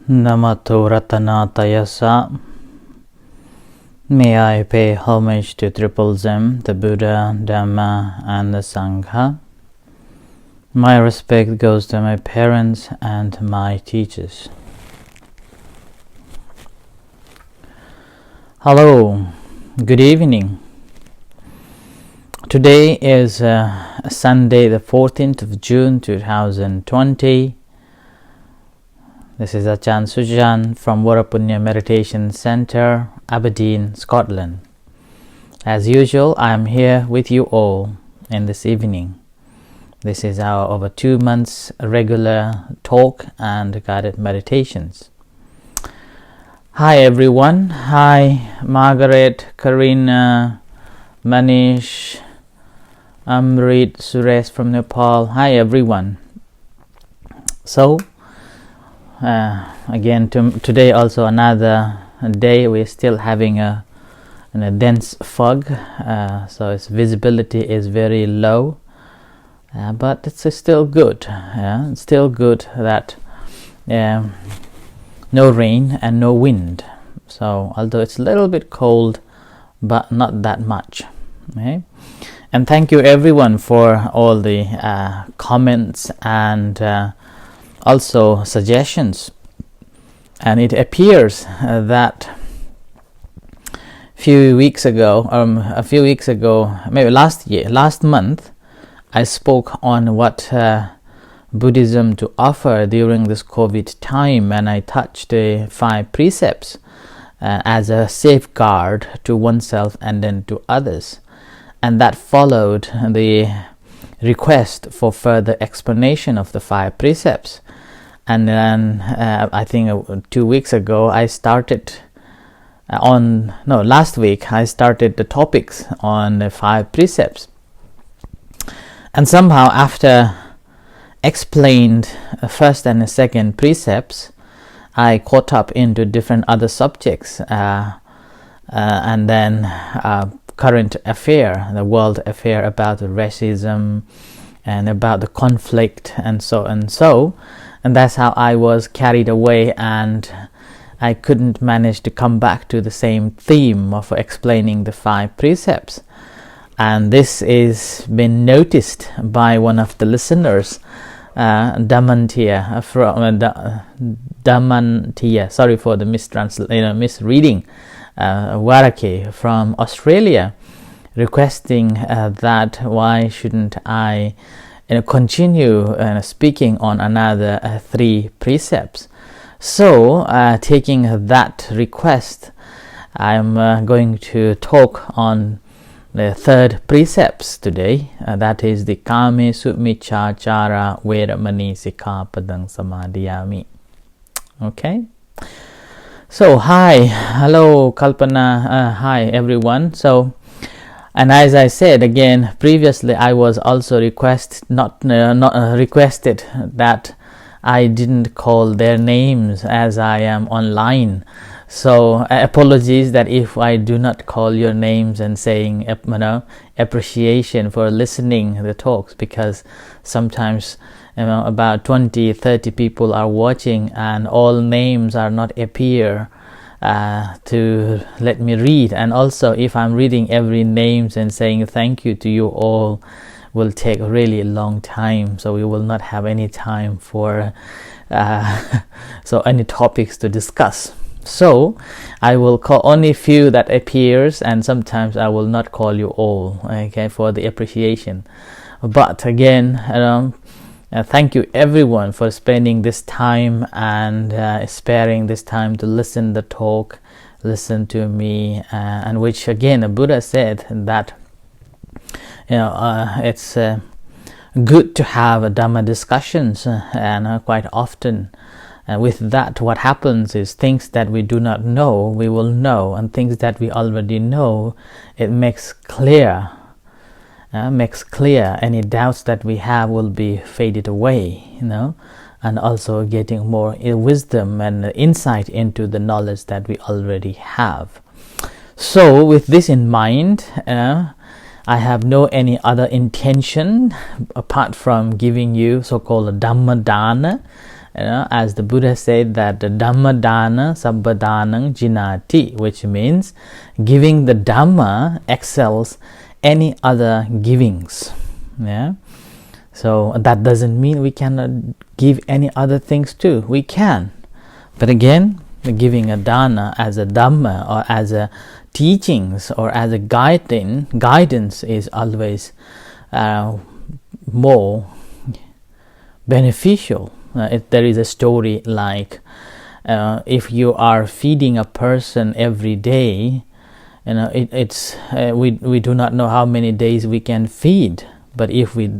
Namato Ratanatayasa. May I pay homage to Triple Zem, the Buddha, Dhamma, and the Sangha. My respect goes to my parents and my teachers. Hello, good evening. Today is Sunday, the 14th of June 2020. This is Ajahn Sujan from Varapunya Meditation Center, Aberdeen, Scotland. As usual, I am here with you all in this evening. This is our over 2 months regular talk and guided meditations. Hi everyone. Hi Margaret, Karina, Manish, Amrit, Suresh from Nepal. Hi everyone. So, again today also another day. We're still having a dense fog, so its visibility is very low, but it's still good. It's still good that no rain and no wind, so although it's a little bit cold but not that much. Okay? And thank you everyone for all the comments and also suggestions. And it appears that a few weeks ago, maybe last month, I spoke on what Buddhism to offer during this COVID time, and I touched the 5 precepts as a safeguard to oneself and then to others. And that followed the request for further explanation of the 5 precepts. And then I think 2 weeks ago I started last week I started the topics on the 5 precepts. And somehow after explained first and the second precepts, I caught up into different other subjects, and then current affair, the world affair about the racism and about the conflict and so. And that's how I was carried away, and I couldn't manage to come back to the same theme of explaining the 5 precepts. And this is been noticed by one of the listeners, Damantia, sorry for the misreading, Warake from Australia, requesting that why shouldn't I continue speaking on another 3 precepts. So taking that request, I'm going to talk on the 3rd precepts today. That is the Kame Sumichachara Veramani Sikkhapadang Samadhiyami. Okay. So hello Kalpana, hi everyone. So, and as I said again previously, I was also requested that I didn't call their names as I am online. So apologies that if I do not call your names and saying appreciation for listening the talks, because sometimes about 20-30 people are watching and all names are not appear to let me read. And also if I'm reading every names and saying thank you to you all will take a really long time, so we will not have any time for any topics to discuss. So I will call only few that appears, and sometimes I will not call you all, okay, for the appreciation. But again, thank you everyone for spending this time and sparing this time to listen the talk, listen to me, and which again the Buddha said that it's good to have Dhamma discussions, and quite often with that what happens is things that we do not know we will know, and things that we already know, it makes clear any doubts that we have will be faded away, and also getting more wisdom and insight into the knowledge that we already have. So with this in mind, I have no any other intention apart from giving you so-called Dhamma Dana, as the Buddha said that the Dhamma Dana Sabbadanang Jinati, which means giving the Dhamma excels any other givings. Yeah. So that doesn't mean we cannot give any other things too. We can. But again, giving a dana as a Dhamma or as a teachings or as a guidance is always more beneficial. If there is a story like if you are feeding a person every day, we do not know how many days we can feed, but if we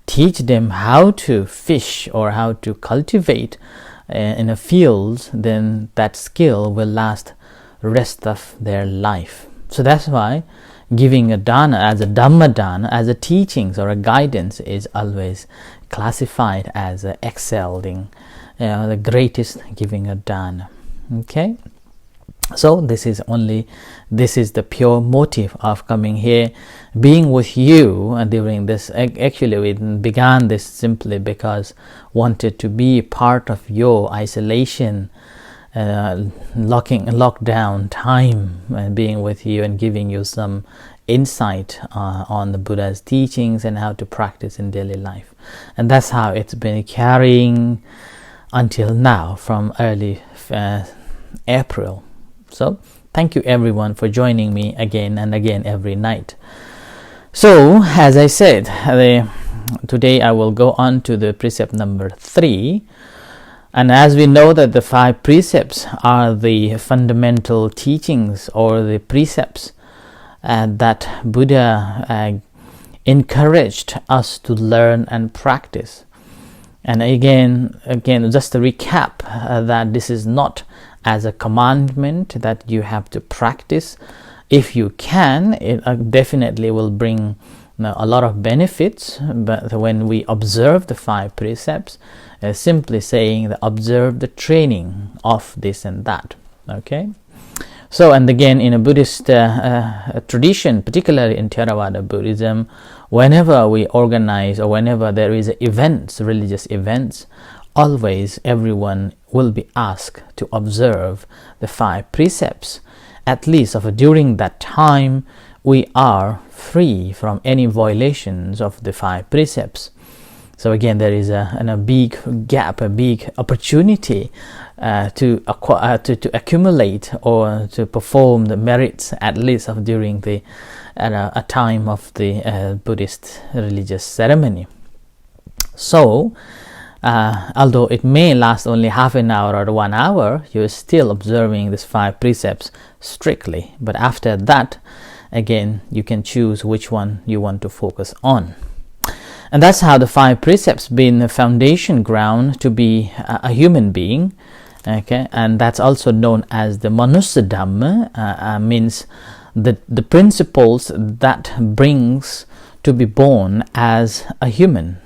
teach them how to fish or how to cultivate in a field, then that skill will last rest of their life. So that's why giving a dana as a Dhamma dana, as a teachings or a guidance, is always classified as excelling, the greatest giving a dana. Okay, so this is the pure motive of coming here, being with you during this. Actually, we began this simply because wanted to be part of your isolation, lockdown time, being with you and giving you some insight on the Buddha's teachings and how to practice in daily life. And that's how it's been carrying until now, from early April. So thank you everyone for joining me again and again every night. So as I said, today I will go on to the precept number 3. And as we know that the 5 precepts are the fundamental teachings or the precepts that Buddha encouraged us to learn and practice. And again, just to recap, that this is not as a commandment that you have to practice. If you can, it definitely will bring a lot of benefits. But when we observe the 5 precepts, simply saying that observe the training of this and that. Okay. So, and again, in a Buddhist tradition, particularly in Theravada Buddhism, whenever we organize or whenever there is events, religious events, always everyone will be asked to observe the 5 precepts. At least during that time, we are free from any violations of the 5 precepts. So again, there is a big gap, a big opportunity to accumulate or to perform the merits, at least during the a time of the Buddhist religious ceremony. So, although it may last only half an hour or 1 hour, you are still observing these 5 precepts strictly. But after that, again, you can choose which one you want to focus on. And that's how the 5 precepts been the foundation ground to be a human being. Okay, and that's also known as the Manussa Dhamma, means the principles that brings to be born as a human,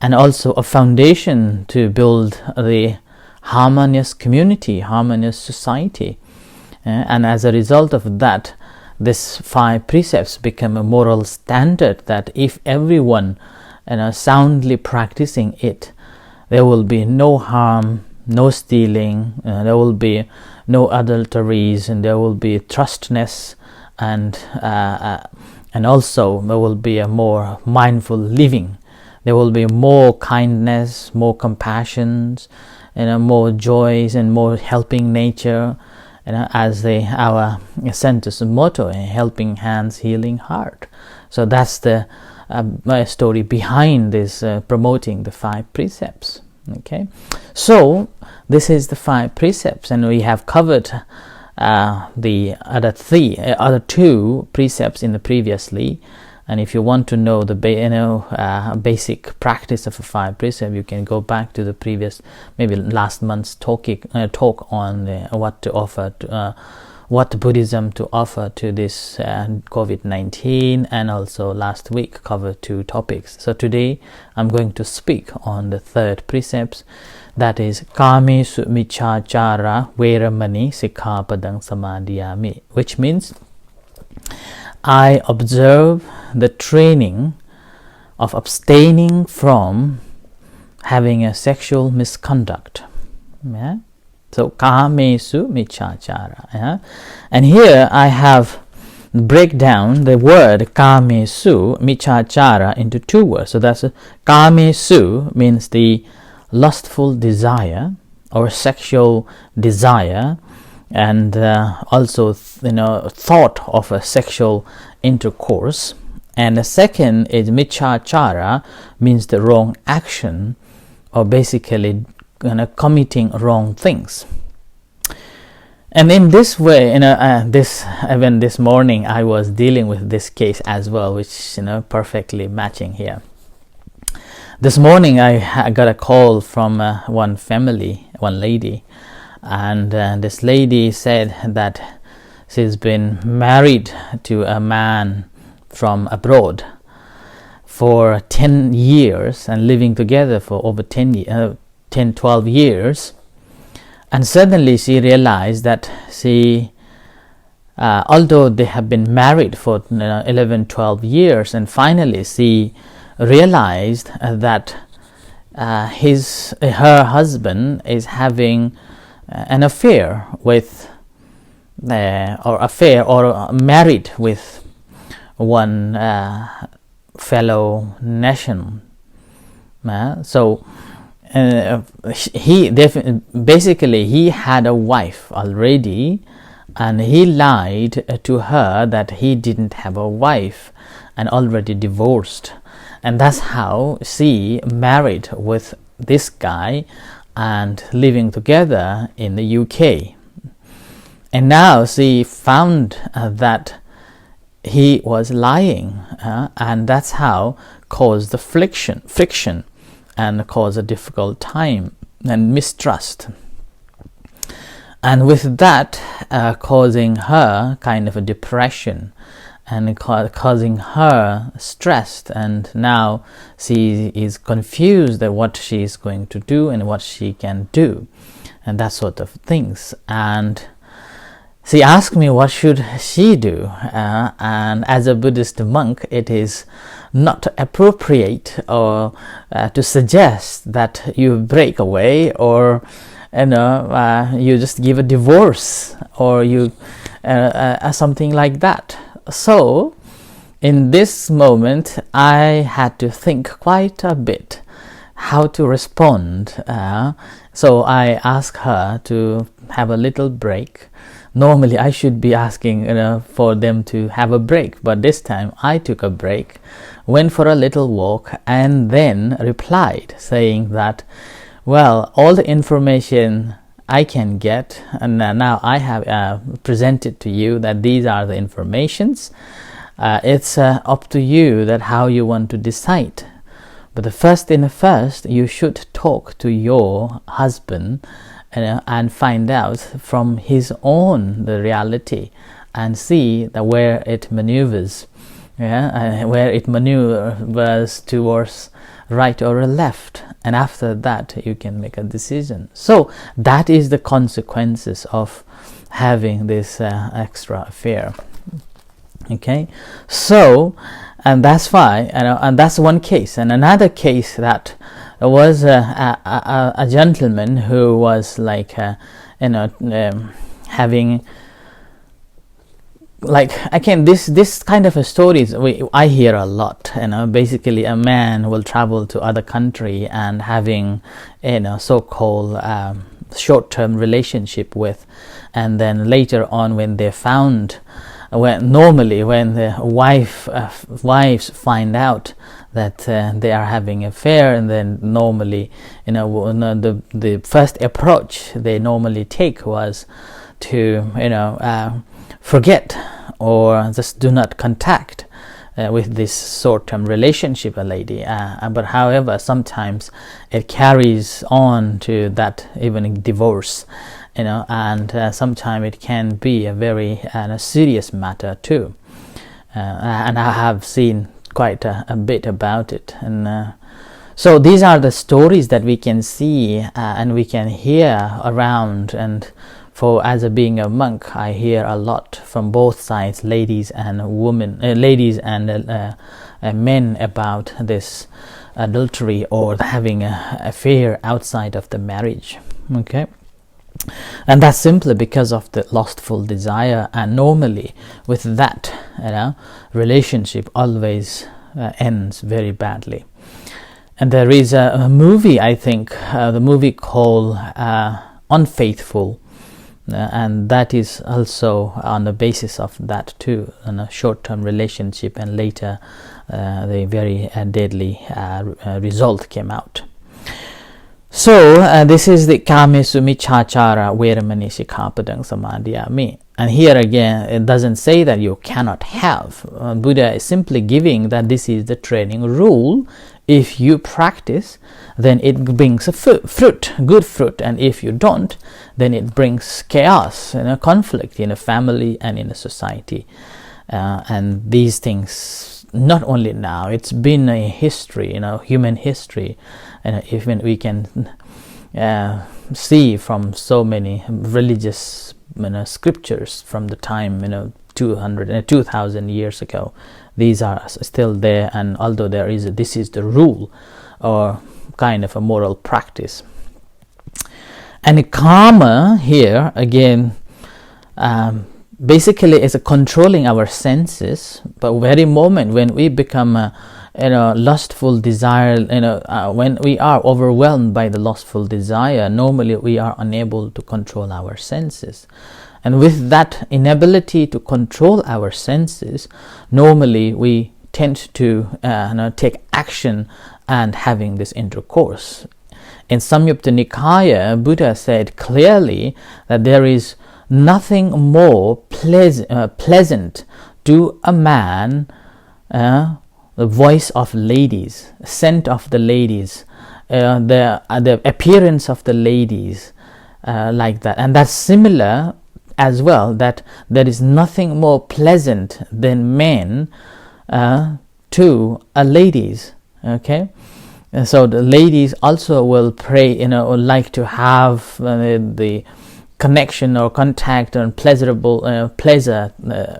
and also a foundation to build the harmonious community, harmonious society. And as a result of that, these 5 precepts become a moral standard that if everyone soundly practicing it, there will be no harm, no stealing, there will be no adulteries, and there will be trustness, and also there will be a more mindful living. There will be more kindness, more compassion, more joys and more helping nature, as our center's motto, helping hands, healing heart. So that's the story behind this, promoting the 5 precepts. Okay, so this is the 5 precepts, and we have covered the other 2 precepts in the previously. And if you want to know the basic practice of a 5 precept, you can go back to the previous, maybe last month's talk on what to offer, what Buddhism to offer to this COVID-19, and also last week covered 2 topics. So today I'm going to speak on the 3rd precept, that is Kamesu Michachara Veramani Sikkhapadang Samadhiyami, which means I observe the training of abstaining from having a sexual misconduct. Yeah? So kamesu michachara. Yeah? And here I have break down the word kamesu michachara into two words. So that's kamesu means the lustful desire or sexual desire, and also thought of a sexual intercourse. And the second is michachara, means the wrong action, or basically committing wrong things. And in this way, even this morning I was dealing with this case as well, which perfectly matching here. This morning I got a call from one lady, and this lady said that she's been married to a man from abroad for 10 years and living together for over 10, 12 years. And suddenly she realized that although they have been married for 11, 12 years, and finally she realized that her husband is having an affair with, or married with one fellow nation. So he basically he had a wife already, and he lied to her that he didn't have a wife and already divorced, and that's how she married with this guy and living together in the UK. And now she found that he was lying, and that's how caused the friction and caused a difficult time and mistrust, and with that causing her kind of a depression and causing her stressed, and now she is confused at what she is going to do and what she can do and that sort of things. And she asked me what should she do, and as a Buddhist monk it is not appropriate or to suggest that you break away, or you just give a divorce, or you something like that. So in this moment I had to think quite a bit how to respond. So I asked her to have a little break. Normally I should be asking for them to have a break, but this time I took a break, went for a little walk, and then replied saying that, well, all the information I can get, and now I have presented to you that these are the informations. It's up to you that how you want to decide. But the first you should talk to your husband and find out from his own the reality, and see that where it maneuvers, where it maneuvers towards right or left, and after that you can make a decision. So that is the consequences of having this extra affair. Okay, so, and that's why, and that's one case. And another case that was a gentleman who was like having, like, again, this kind of a stories I hear a lot. Basically a man will travel to other country and having so-called short-term relationship with, and then later on when they found, when the wives find out that they are having an affair, and then normally the first approach they normally take was to forget or just do not contact with this short-term relationship a lady, but however sometimes it carries on to that even divorce, and sometimes it can be a very serious matter too, and I have seen quite a bit about it. And so these are the stories that we can see and we can hear around. And for being a monk, I hear a lot from both sides, ladies and men, about this adultery or having an affair outside of the marriage. Okay, and that's simply because of the lustful desire, and normally with that, relationship always ends very badly. And there is a movie, I think, the movie called Unfaithful, and that is also on the basis of that too, in a short-term relationship, and later the very deadly result came out. So this is the Kamesu Michachara Veramani Sikkhapadang Samadhiyami. And here again, it doesn't say that you cannot have. Buddha is simply giving that this is the training rule. If you practice, then it brings a fruit, good fruit. And if you don't, then it brings chaos and a conflict in a family and in a society. And these things, not only now, it's been a history, human history. And even we can see from so many religious scriptures from the time 2,000 years ago, these are still there. And although this is the rule or kind of a moral practice. And karma here again basically is controlling our senses, but very moment when we become lustful desire, when we are overwhelmed by the lustful desire, normally we are unable to control our senses. And with that inability to control our senses, normally we tend to take action and having this intercourse. In Samyutta Nikaya, Buddha said clearly that there is nothing more pleasant to a man, the voice of ladies, scent of the ladies, the appearance of the ladies, like that. And that's similar as well, that there is nothing more pleasant than men to a ladies. Okay, and so the ladies also will pray, or like to have the connection or contact and pleasurable pleasure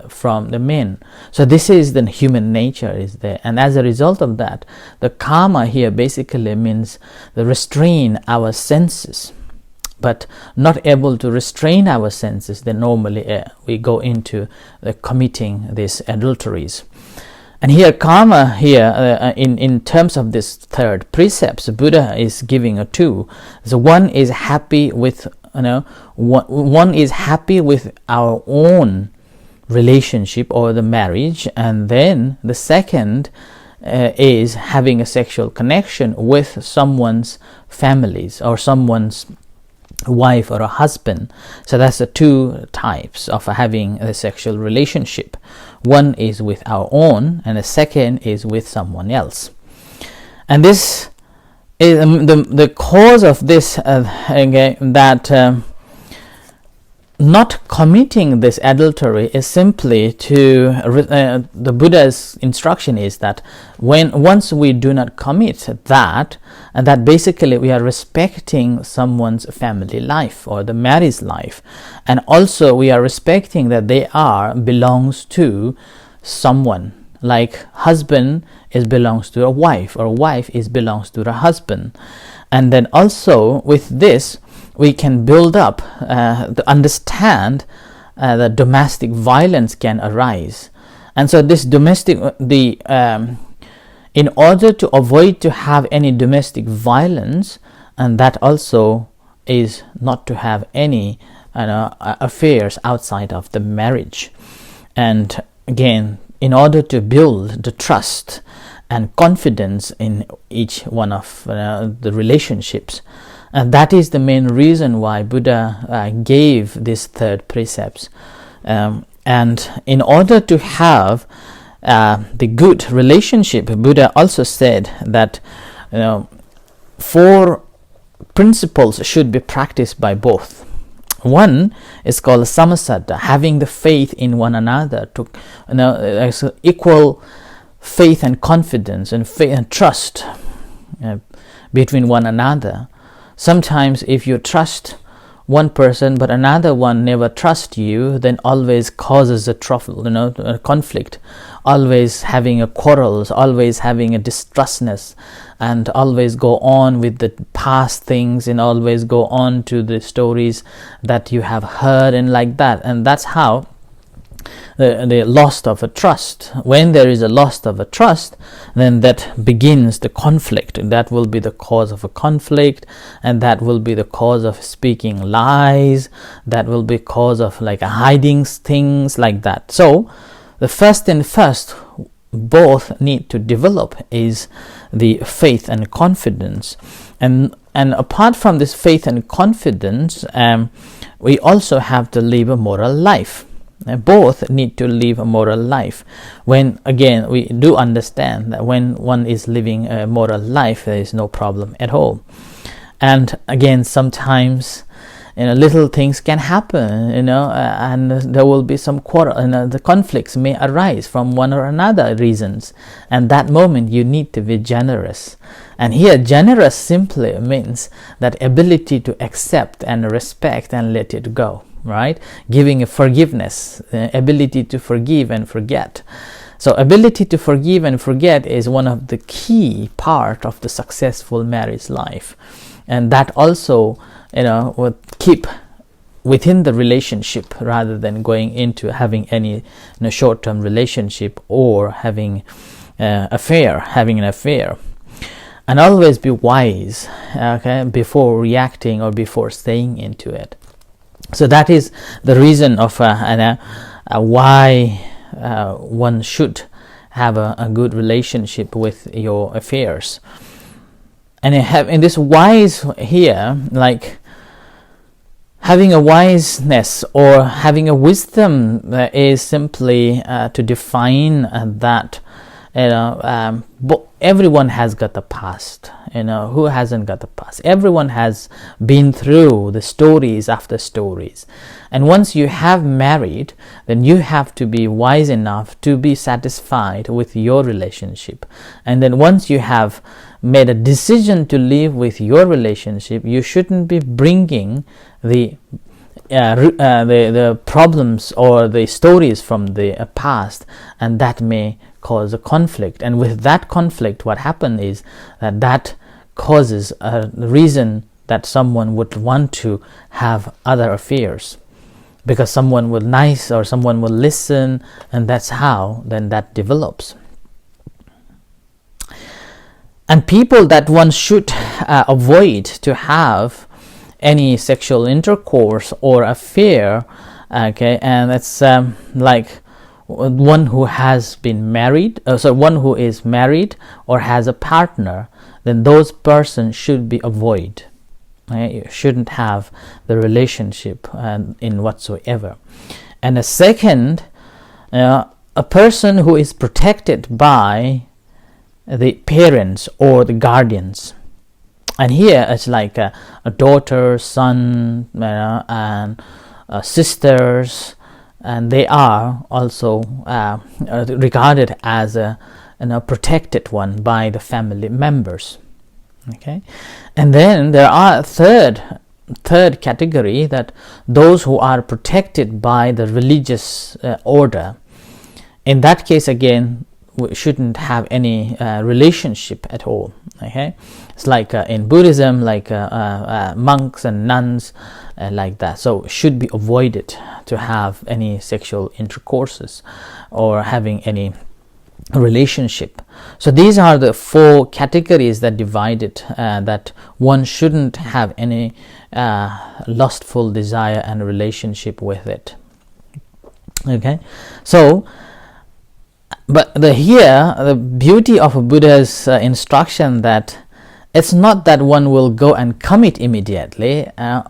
from the men. So this is the human nature is there, and as a result of that, the karma here basically means the restrain our senses. But not able to restrain our senses, then normally we go into committing these adulteries. And here karma here in terms of this third precepts, Buddha is giving two. So one is happy with one is happy with our own relationship or the marriage, and then the second is having a sexual connection with someone's families or someone's wife or a husband. So that's the two types of having a sexual relationship. One is with our own, and the second is with someone else. And this is the cause of this that not committing this adultery is simply to the Buddha's instruction is that once we do not commit that, and that basically we are respecting someone's family life or the marriage life, and also we are respecting that they belongs to someone, like husband belongs to a wife, or wife belongs to the husband. And then also with this we can build up to understand that domestic violence can arise. And so this in order to avoid to have any domestic violence, and that also is not to have any affairs outside of the marriage. And again, in order to build the trust and confidence in each one of the relationships, and that is the main reason why Buddha gave these third precepts. And in order to have the good relationship, Buddha also said that 4 principles should be practiced by both. One is called samasaddha, having the faith in one another, to equal faith and confidence and faith and trust between one another. Sometimes if you trust one person but another one never trusts you, then always causes a trouble, a conflict, always having a quarrels, always having a distrustness, and always go on with the past things, and always go on to the stories that you have heard, and like that. And that's how the loss of a trust. When there is a loss of a trust, then that begins the conflict, and that will be the cause of a conflict, and that will be the cause of speaking lies, that will be cause of like hiding things like that. So the first both need to develop is the faith and confidence, and apart from this faith and confidence, we also have to live a moral life. Both need to live a moral life. When again we do understand that when one is living a moral life, there is no problem at all. And again, sometimes little things can happen, and there will be some quarrel, the conflicts may arise from one or another reasons, and that moment you need to be generous. And here generous simply means that ability to accept and respect and let it go, right? Giving a forgiveness, ability to forgive and forget. So ability to forgive and forget is one of the key part of the successful marriage life, and that also would keep within the relationship rather than going into having any short-term relationship or having an affair. And always be wise, before reacting or before staying into it. So that is the reason of why one should have a good relationship with your affairs. And in this wise here, like having a wiseness or having a wisdom is simply to define that everyone has got the past. Who hasn't got the past? Everyone has been through the stories after stories. And once you have married, then you have to be wise enough to be satisfied with your relationship. And then once you have made a decision to live with your relationship, you shouldn't be bringing the problems or the stories from the past, and that may cause a conflict. And with that conflict, what happens is that causes a reason that someone would want to have other affairs, because someone will nice or someone will listen, and that's how then that develops. And people that one should avoid to have any sexual intercourse or affair, and it's like one who has been married, one who is married or has a partner, then those persons should be avoided. You shouldn't have the relationship in whatsoever. And a second, a person who is protected by the parents or the guardians. And here it's like a daughter, son, and sisters, and they are also regarded as a protected one by the family members. Okay, and then there are third category, that those who are protected by the religious order. In that case, again, we shouldn't have any relationship at all. Okay, it's like in Buddhism, like monks and nuns, like that. So should be avoided to have any sexual intercourses or having any relationship. So these are the four categories that divided, that one shouldn't have any lustful desire and relationship with it. Okay, so but the beauty of Buddha's instruction, that it's not that one will go and commit immediately.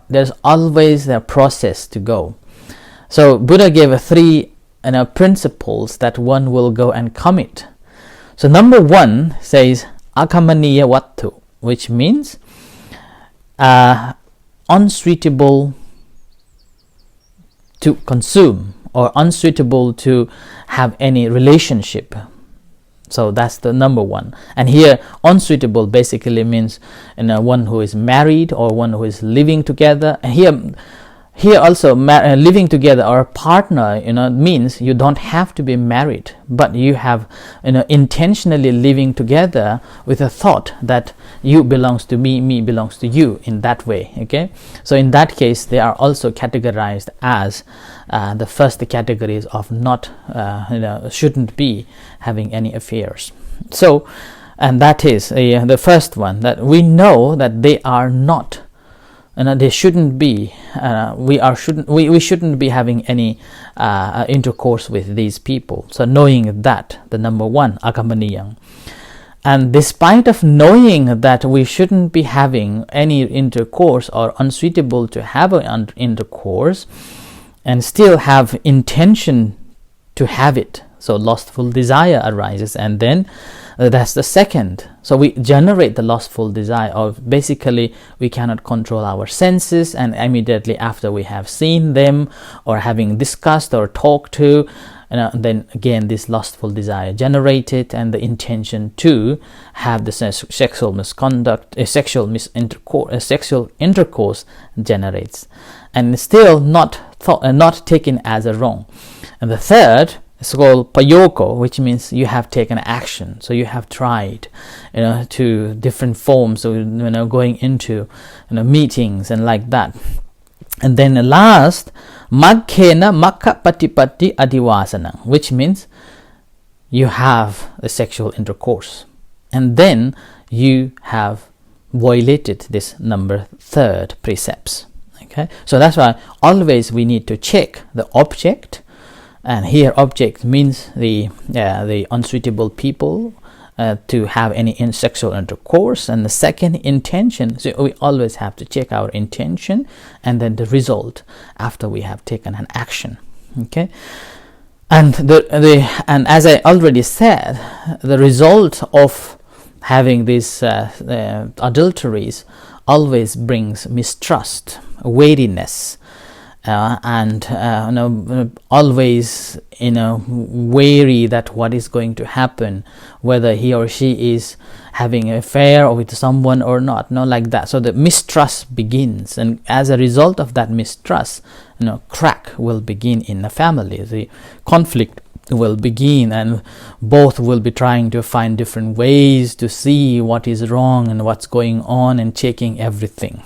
There's always a process to go. So Buddha gave three principles that one will go and commit. So number one says akamaniya wattu, which means unsuitable to consume or unsuitable to have any relationship. So that's the number one. And here unsuitable basically means one who is married or one who is living together. And here also living together or a partner means you don't have to be married, but you have intentionally living together with a thought that you belongs to me belongs to you, in that way. Okay, so in that case they are also categorized as the first categories of not shouldn't be having any affairs. So, and that is the first one, that we know that they are not, they shouldn't be, we shouldn't be having any intercourse with these people. So knowing that, the number one, akamaniyang. And despite of knowing that we shouldn't be having any intercourse or unsuitable to have an intercourse, and still have intention to have it, so lustful desire arises, and then that's the second. So we generate the lustful desire, or basically we cannot control our senses, and immediately after we have seen them or having discussed or talked to, then again this lustful desire generated, and the intention to have the sexual misconduct, sexual intercourse generates, and still not taken as a wrong. And the third is called payoko, which means you have taken action. So you have tried, to different forms of, going into, meetings and like that. And then the last, magkhena makha patipatti adivasana, which means you have a sexual intercourse, and then you have violated this number third precepts. Okay, so that's why always we need to check the object, and here object means the unsuitable people to have any sexual intercourse, and the second, intention. So we always have to check our intention and then the result after we have taken an action. Okay, and and as I already said, the result of having these adulteries always brings mistrust, wariness, and always wary that what is going to happen, whether he or she is having an affair or with someone or not, like that. So the mistrust begins, and as a result of that mistrust, crack will begin in the family. The conflict will begin, and both will be trying to find different ways to see what is wrong and what's going on, and checking everything.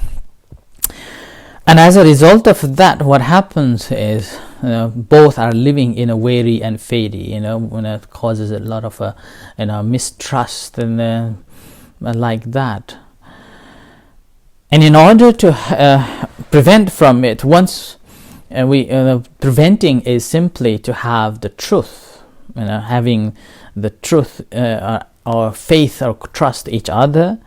And as a result of that, what happens is both are living in a wary and fady, when it causes a lot of mistrust and like that. And in order to prevent from it, once preventing is simply to have the truth, having the truth or faith or trust each other,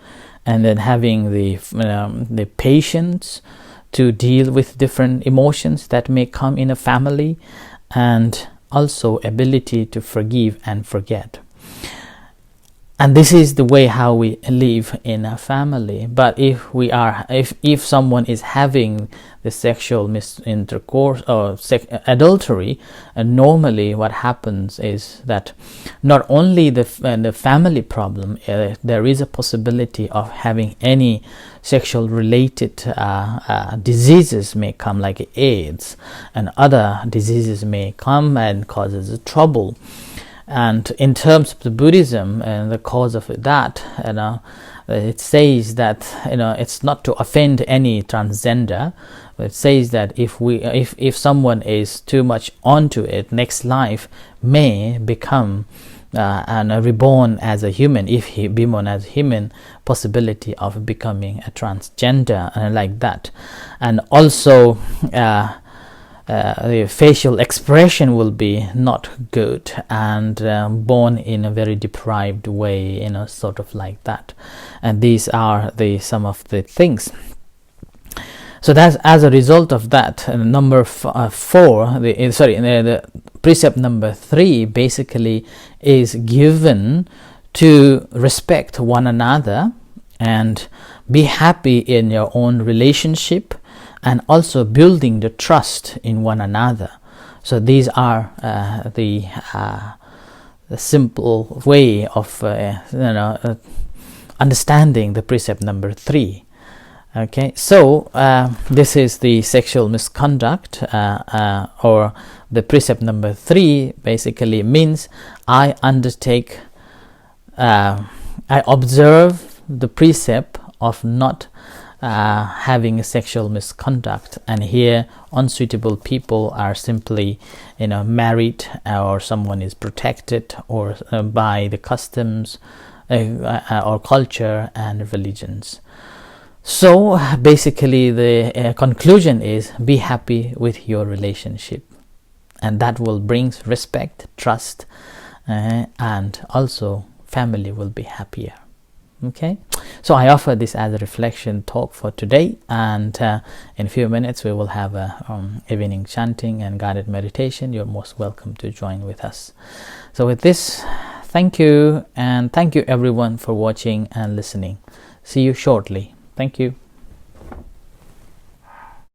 and then having the patience to deal with different emotions that may come in a family, and also ability to forgive and forget. And this is the way how we live in a family. But if someone is having the sexual intercourse or adultery, normally what happens is that not only the family problem, there is a possibility of having any sexual related diseases may come, like AIDS, and other diseases may come and causes trouble. And in terms of the Buddhism and the cause of that, it says that it's not to offend any transgender. It says that if someone is too much onto it, next life may become and reborn as a human. If he be born as a human, possibility of becoming a transgender and like that. And also the facial expression will be not good, and born in a very deprived way, sort of like that. And these are some of the things. So that's as a result of that. Number 4, the precept number 3 basically is given to respect one another and be happy in your own relationship, and also building the trust in one another. So these are simple way of understanding the precept number 3. Okay, so this is the sexual misconduct, or the precept number 3 basically means I observe the precept of not having a sexual misconduct, and here unsuitable people are simply married, or someone is protected or by the customs or culture and religions. So basically the conclusion is be happy with your relationship, and that will bring respect, trust, and also family will be happier. Okay, so I offer this as a reflection talk for today, and in a few minutes we will have a evening chanting and guided meditation. You're most welcome to join with us. So with this, thank you, and thank you everyone for watching and listening. See you shortly. Thank you.